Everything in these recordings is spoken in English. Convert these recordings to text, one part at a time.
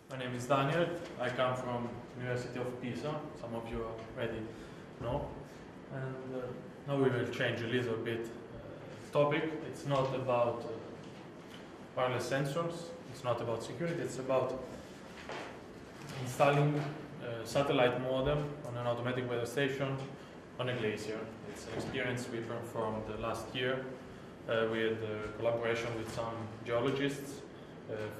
My name is Daniel. I come from University of Pisa. Some of you already know. And now we will change a little bit topic. It's not about wireless sensors. It's not about security. It's about installing a satellite modem on an automatic weather station on a glacier. It's an experience we performed last year with collaboration with some geologists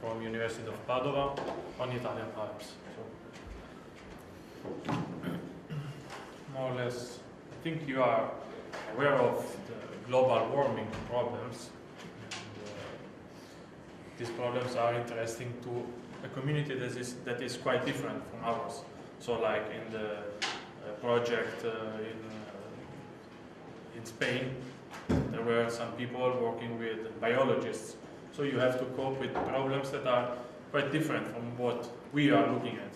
from University of Padova on Italian Alps. So, more or less, I think you are aware of the global warming problems. These problems are interesting to a community that is quite different from ours. So, like in the project in Spain, there were some people working with biologists. So you have to cope with problems that are quite different from what we are looking at.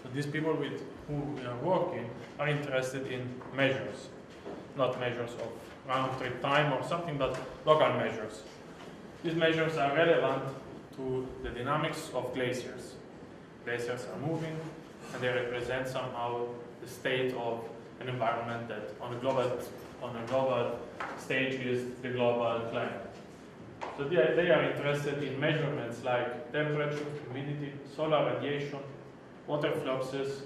So these people with whom we are working are interested in measures, not measures of round-trip time or something, but local measures. These measures are relevant to the dynamics of glaciers. Glaciers are moving, and they represent somehow the state of an environment that on a global stage is the global climate. So they are interested in measurements like temperature, humidity, solar radiation, water fluxes,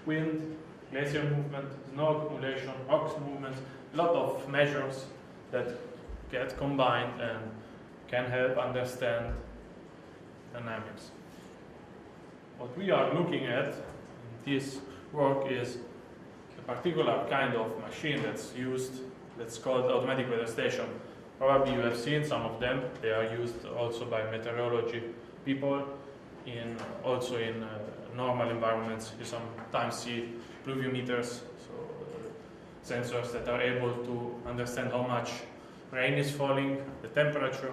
wind, glacier movement, snow accumulation, rocks movements, a lot of measures that get combined and can help understand dynamics. What we are looking at in this work is a particular kind of machine that's used, that's called automatic weather station. Probably you have seen some of them. They are used also by meteorology people, also in normal environments. You sometimes see pluviometers, so sensors that are able to understand how much rain is falling, the temperature.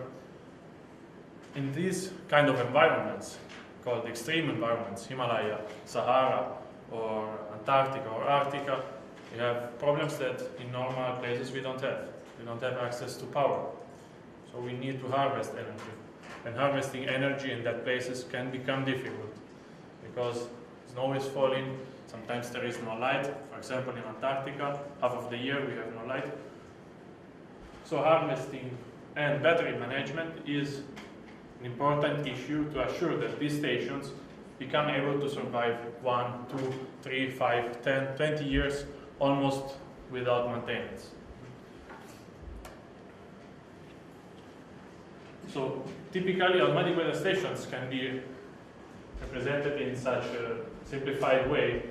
In these kind of environments, called extreme environments, Himalaya, Sahara, or Antarctica or Arctica, we have problems that in normal places we don't have. We don't have access to power. So we need to harvest energy. And harvesting energy in that places can become difficult because snow is falling, sometimes there is no light. For example, in Antarctica, half of the year we have no light. So harvesting and battery management is an important issue to assure that these stations become able to survive 1, 2, 3, 5, 10, 20 years almost without maintenance. So typically automatic weather stations can be represented in such a simplified way.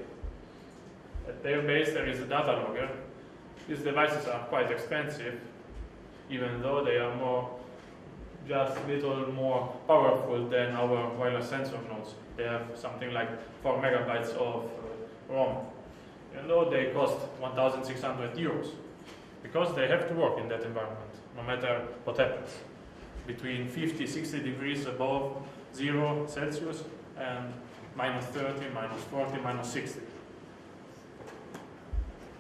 At their base there is a data logger. These devices are quite expensive, even though they are just a little more powerful than our wireless sensor nodes. They have something like 4 megabytes of ROM. Even though they cost 1,600 euros, because they have to work in that environment, no matter what happens. Between 50, 60 degrees above 0 Celsius and minus 30, minus 40, minus 60.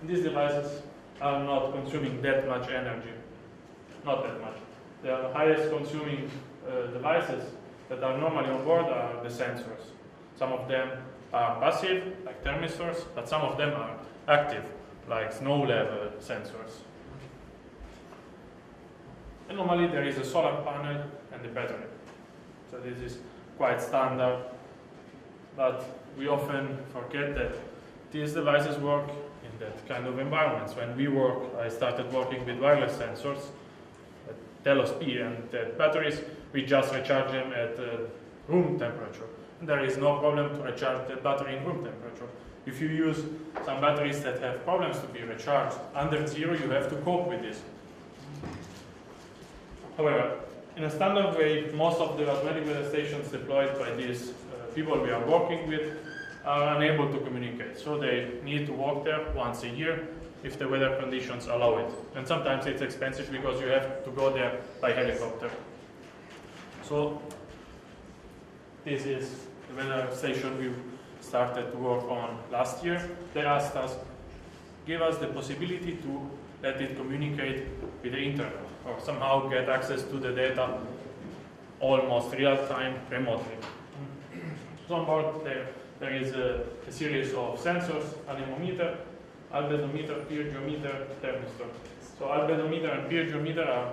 These devices are not consuming that much energy. Not that much. The highest consuming devices that are normally on board are the sensors. Some of them are passive, like thermistors, but some of them are active, like snow level sensors. And normally there is a solar panel and a battery. So this is quite standard, but we often forget that these devices work in that kind of environments. When I started working with wireless sensors at Telos P and at batteries, we just recharge them at room temperature. And there is no problem to recharge the battery in room temperature. If you use some batteries that have problems to be recharged under 0, you have to cope with this. However, in a standard way, most of the automatic weather stations deployed by these people we are working with are unable to communicate. So they need to walk there once a year if the weather conditions allow it. And sometimes it's expensive because you have to go there by helicopter. So this is the weather station we started to work on last year. They asked us, give us the possibility to let it communicate with the internet or somehow get access to the data almost real time remotely. So on board there is a series of sensors: anemometer, albedometer, piezometer, thermistor. So albedometer and piezometer are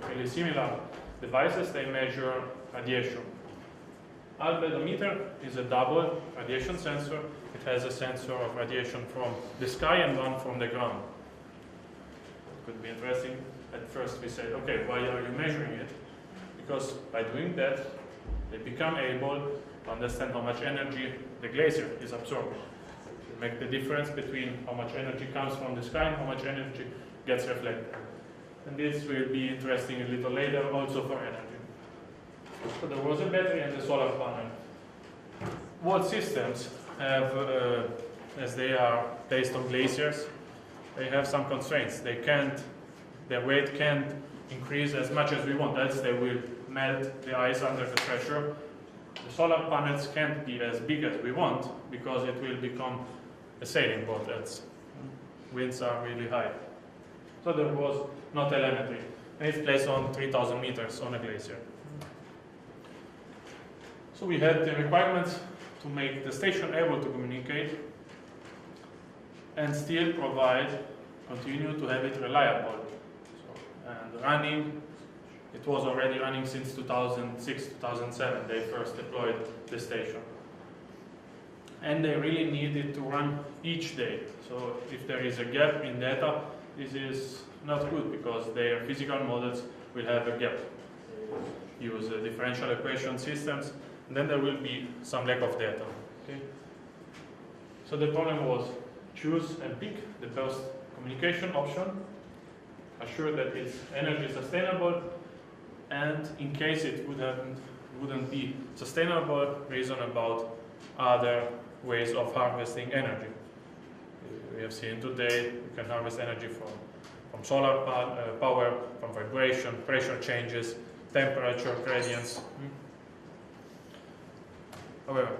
really similar devices. They measure radiation. Albedometer is a double radiation sensor. It has a sensor of radiation from the sky and one from the ground. It could be interesting. At first we said, okay, why are you measuring it? Because by doing that, they become able to understand how much energy the glacier is absorbing. To make the difference between how much energy comes from the sky and how much energy gets reflected. And this will be interesting a little later also for energy. So there was a battery and a solar panel. What systems have, as they are based on glaciers, they have some constraints. Their weight can't increase as much as we want, else they will melt the ice under the pressure. The solar panels can't be as big as we want because it will become a sailing boat as winds are really high. So there was no telemetry, and it's placed on 3,000 meters on a glacier. So we had the requirements to make the station able to communicate and still continue to have it reliable. And running, it was already running since 2006, 2007. They first deployed the station. And they really needed to run each day. So if there is a gap in data, this is not good because their physical models will have a gap. Use differential equation systems, and then there will be some lack of data. Okay? So the problem was choose and pick the best communication option, assure that it's energy sustainable, and in case it wouldn't be sustainable, reason about other ways of harvesting energy. We have seen today we can harvest energy from solar power, from vibration, pressure changes, temperature gradients. However,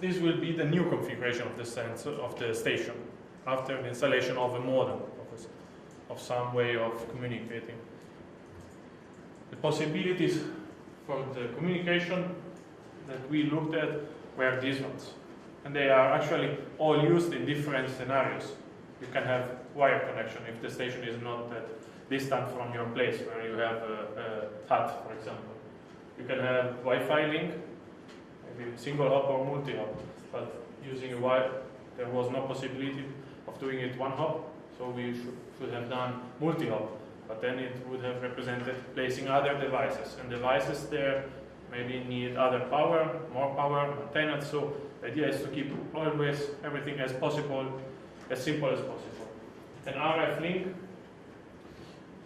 this will be the new configuration of the station after the installation of a modem, of some way of communicating. The possibilities for the communication that we looked at were these ones. And they are actually all used in different scenarios. You can have wire connection if the station is not that distant from your place where you have a hut, for example. You can have Wi-Fi link, maybe single hop or multi-hop, but using a wire, there was no possibility of doing it one hop, so we should have done multi-hop, but then it would have represented placing other devices, and devices there maybe need other power, more power, maintenance, so the idea is to keep always everything as possible, as simple as possible. An RF link,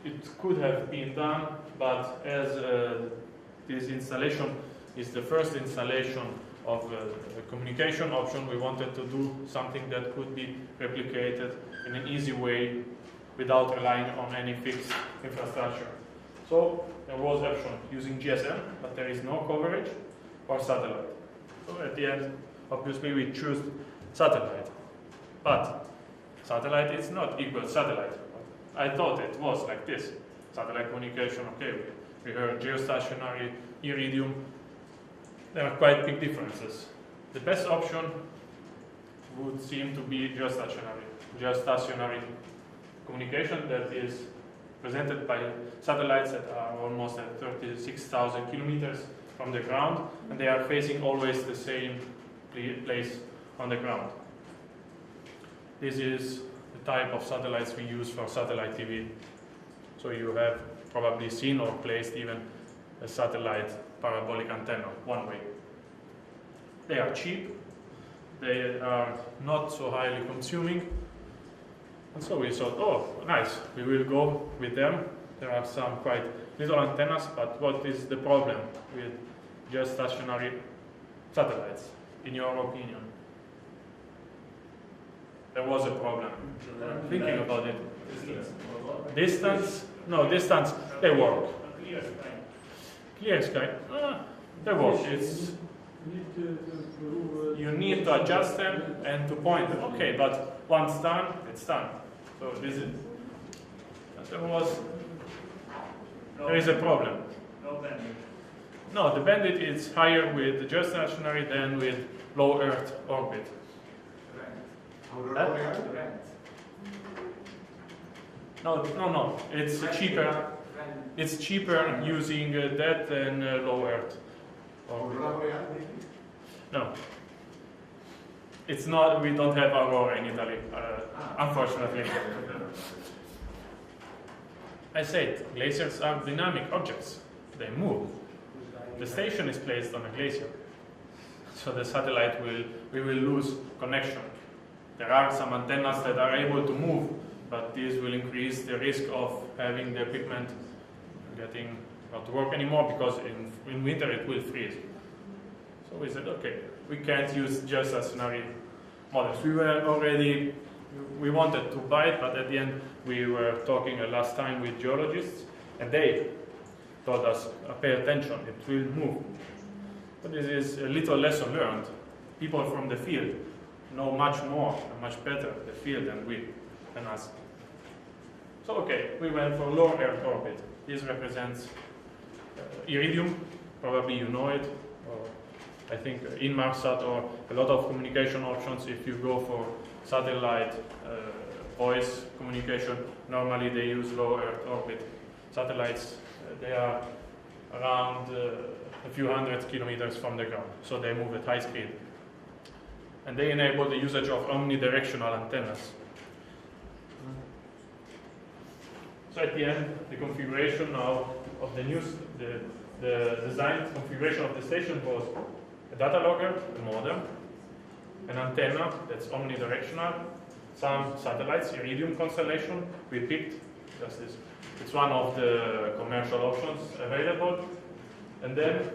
it could have been done, but as this installation is the first installation of the communication option, we wanted to do something that could be replicated in an easy way without relying on any fixed infrastructure. So there was option using GSM, but there is no coverage or satellite. So at the end, obviously we choose satellite. But satellite is not equal satellite. I thought it was like this. Satellite communication, okay, we heard geostationary, iridium. There are quite big differences. The best option would seem to be geostationary communication that is presented by satellites that are almost at 36,000 kilometers from the ground, and they are facing always the same place on the ground. This is the type of satellites we use for satellite TV. So you have probably seen or placed even a satellite parabolic antenna, one way. They are cheap, they are not so highly consuming, and so we thought, oh, nice, we will go with them. There are some quite little antennas, but what is the problem with geostationary satellites, in your opinion? There was a problem. Thinking about it. Distance? No, distance, they work. Clear sky? They work. You need to adjust them and to point them. Okay, but once done, it's done. So this is. There is a problem. No, the bandwidth is higher with the geostationary than with low Earth orbit. No. It's cheaper. It's cheaper using that than low Earth orbit. No. It's not. We don't have Aurora in Italy, unfortunately. I said glaciers are dynamic objects. They move. The station is placed on a glacier, so the satellite we will lose connection. There are some antennas that are able to move, but this will increase the risk of having the equipment getting not to work anymore, because in winter it will freeze. So we said, okay, we can't use just stationary models. We wanted to buy it, but at the end we were talking last time with geologists, and they told us, pay attention, it will move. But this is a little lesson learned. People from the field know much more and much better the field than us. So okay, we went for low Earth orbit. This represents Iridium, probably you know it, or I think Inmarsat, or a lot of communication options. If you go for satellite voice communication, normally they use low Earth orbit satellites. They are around a few hundred kilometers from the ground, so they move at high speed. And they enable the usage of omnidirectional antennas. So at the end, the configuration now of the design configuration of the station was a data logger, a modem, an antenna that's omnidirectional, some satellites, Iridium constellation. We picked just this. It's one of the commercial options available. And then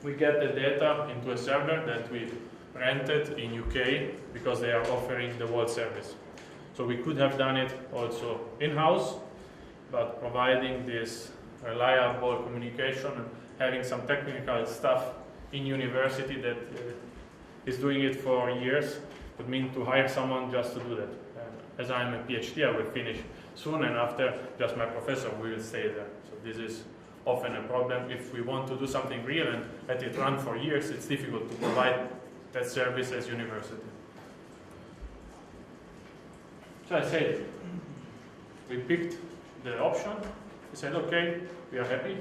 we get the data into a server that we rented in UK, because they are offering the world service. So we could have done it also in-house, but providing this reliable communication and having some technical stuff in university that is doing it for years would mean to hire someone just to do that. As I'm a PhD, I will finish soon, and after, just my professor will stay there. So this is often a problem. If we want to do something real and let it run for years, it's difficult to provide that service as university. So I said, we picked the option. We said, okay, we are happy,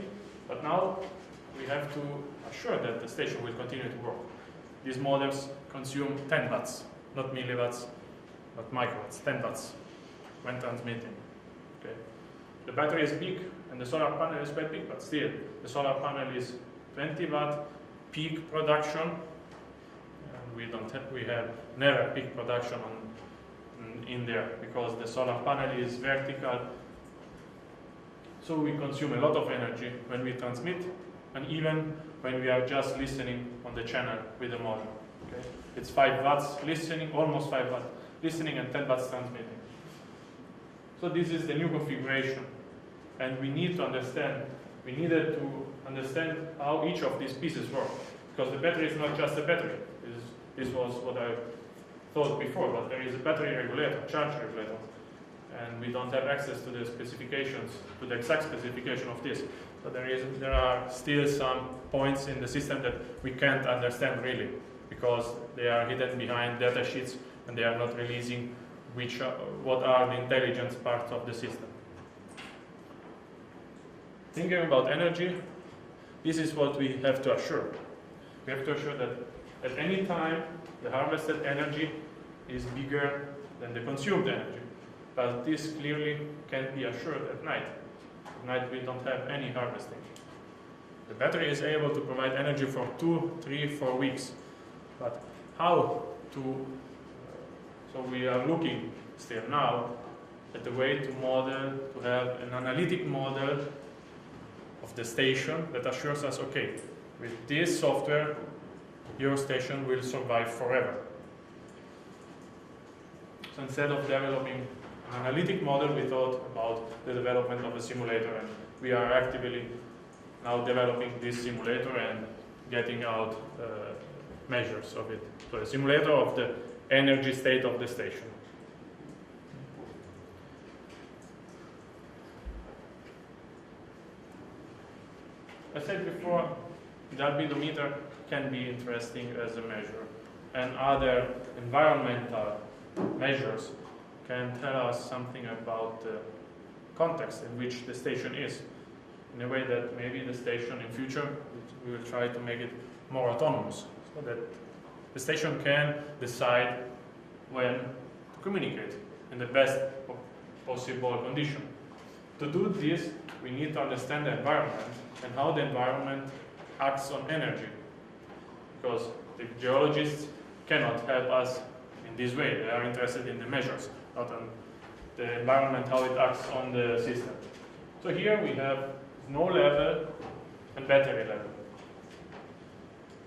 but now we have to assure that the station will continue to work. These modems consume 10 watts, not milliwatts, not microwatts, 10 watts when transmitting. Okay. The battery is big and the solar panel is quite big, but still, the solar panel is 20 watt peak production. We have never peak production in there, because the solar panel is vertical. So we consume a lot of energy when we transmit, and even when we are just listening on the channel with the modem. Okay? It's 5 watts listening, almost 5 watts listening, and 10 watts transmitting. So this is the new configuration, and we needed to understand how each of these pieces work, because the battery is not just a battery. This was what I thought before, but there is a battery regulator, charge regulator, and we don't have access to the specifications, to the exact specification of this. So there are still some points in the system that we can't understand really, because they are hidden behind data sheets and they are not releasing what are the intelligence parts of the system. Thinking about energy, this is what we have to assure. We have to assure that at any time the harvested energy is bigger than the consumed energy. But this clearly can be assured at night. At night we don't have any harvesting. The battery is able to provide energy for 2, 3, 4 weeks. But how to... So we are looking still now at a way to have an analytic model of the station that assures us, okay, with this software, your station will survive forever. So instead of developing an analytic model, we thought about the development of a simulator, and we are actively now developing this simulator and getting out measures of it. So a simulator of the energy state of the station. I said before, the albedometer can be interesting as a measure. And other environmental measures can tell us something about the context in which the station is, in a way that maybe the station in future, we will try to make it more autonomous, so that the station can decide when to communicate in the best possible condition. To do this, we need to understand the environment and how the environment acts on energy, because the geologists cannot help us in this way. They are interested in the measures, not on the environment, how it acts on the system. So here we have snow level and battery level.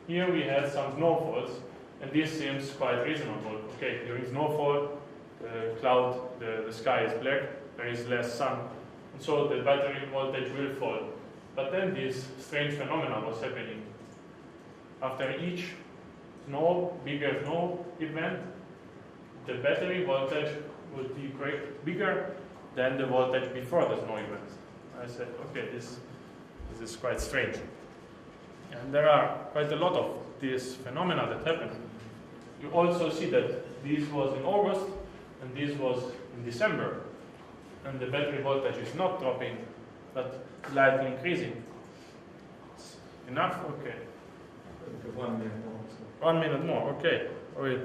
Here we have some snowfalls, and this seems quite reasonable. Okay, during snowfall, the sky is black, there is less sun, and so the battery voltage will fall. But then this strange phenomenon was happening. After each bigger snow event, the battery voltage would be bigger than the voltage before the snow event. I said, okay, this is quite strange. And there are quite a lot of these phenomena that happen. You also see that this was in August and this was in December, and the battery voltage is not dropping but slightly increasing. It's enough? Okay. 1 minute more. 1 minute more, okay. I will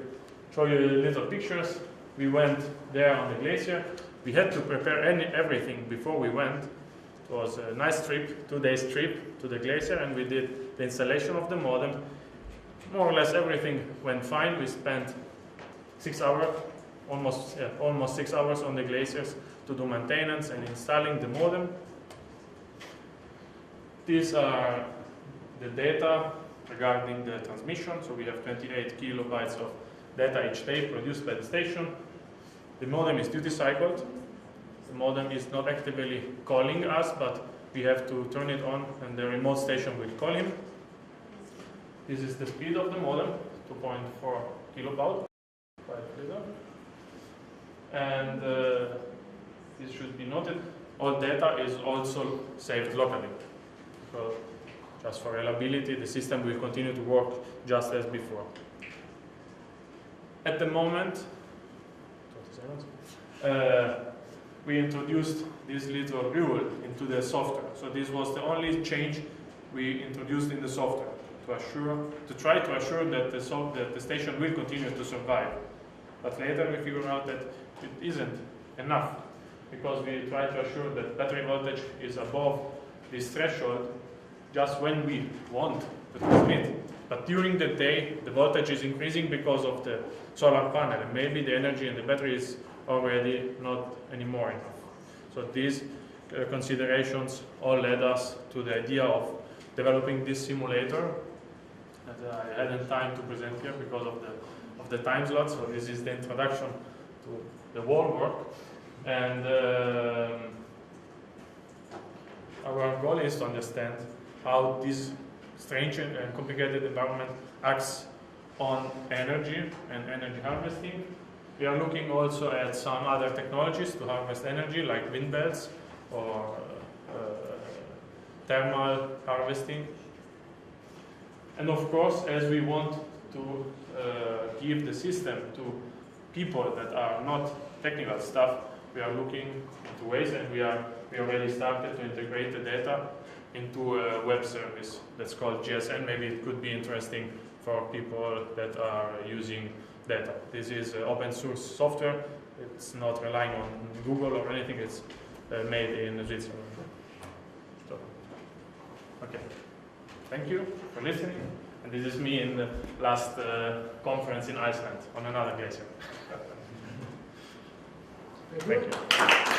show you little pictures. We went there on the glacier. We had to prepare everything before we went. It was a nice trip, 2 days trip to the glacier, and we did the installation of the modem. More or less everything went fine. We spent 6 hours, almost 6 hours on the glaciers to do maintenance and installing the modem. These are the data regarding the transmission. So we have 28 kilobytes of data each day produced by the station. The modem is duty cycled. The modem is not actively calling us, but we have to turn it on and the remote station will call him. This is the speed of the modem, 2.4 kilobaud, quite little. And this should be noted, all data is also saved locally. So just for reliability, the system will continue to work just as before. At the moment, 20 seconds, we introduced this little rule into the software. So this was the only change we introduced in the software to try to assure that the station will continue to survive. But later we figured out that it isn't enough, because we try to assure that battery voltage is above this threshold just when we want to transmit. But during the day, the voltage is increasing because of the solar panel, and maybe the energy in the battery is already not anymore enough. So these considerations all led us to the idea of developing this simulator that I hadn't time to present here because of the time slot. So this is the introduction to the wall work. And our goal is to understand how this strange and complicated environment acts on energy and energy harvesting. We are looking also at some other technologies to harvest energy, like wind belts or thermal harvesting. And of course, as we want to give the system to people that are not technical staff, we are looking into ways, and we already started to integrate the data into a web service that's called GSN. Maybe it could be interesting for people that are using data. This is open source software. It's not relying on Google or anything. It's made in Switzerland. So, okay. Thank you for listening. And this is me in the last conference in Iceland on another glacier. Thank you.